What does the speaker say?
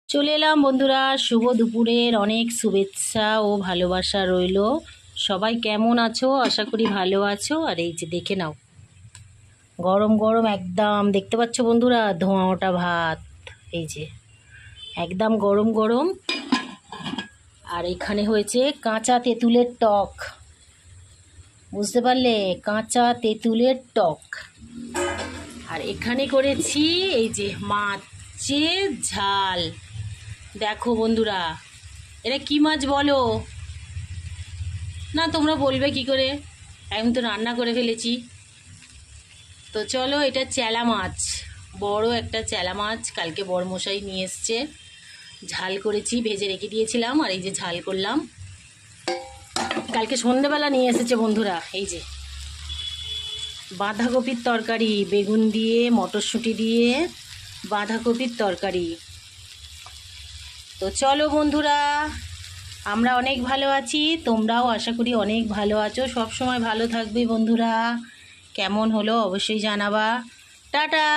চলে এলাম বন্ধুরা, শুভ দুপুরের অনেক শুভেচ্ছা ও ভালোবাসা রইল। সবাই কেমন আছো? আশা করি ভালো আছো। আর এই যে দেখে নাও, গরম গরম একদম দেখতে পাচ্ছ বন্ধুরা, ধোঁয়া ওঠা ভাত। এই যে একদম গরম গরম। আর এখানে হয়েছে কাঁচা তেঁতুলের টক, বুঝতে পারলে? কাঁচা তেঁতুলের টক। আর এখানে করেছি এই যে মাছের ঝাল। দেখো বন্ধুরা, এটা কি মাছ বলো? না, তোমরা বলবে কি করে? আমি তো রান্না করে ফেলেছি। তো চলো, এটা চেলা মাছ, বড় একটা চেলা মাছ। কালকে বড়মশাই নিয়ে এসছে, ঝাল করেছি, ভেজে রেখে দিয়েছিলাম। আর এই যে ঝাল করলাম, কালকে সন্ধেবেলা নিয়ে এসেছে বন্ধুরা। এই যে বাঁধাকপির তরকারি, বেগুন দিয়ে মটরশুঁটি দিয়ে বাঁধাকপির তরকারি। তো চলো বন্ধুরা, আমরা অনেক ভালো আছি, তোমরাও আশা করি অনেক ভালো আছো। সব সময় ভালো থাকবে বন্ধুরা। কেমন হলো অবশ্যই জানাবা। টাটা।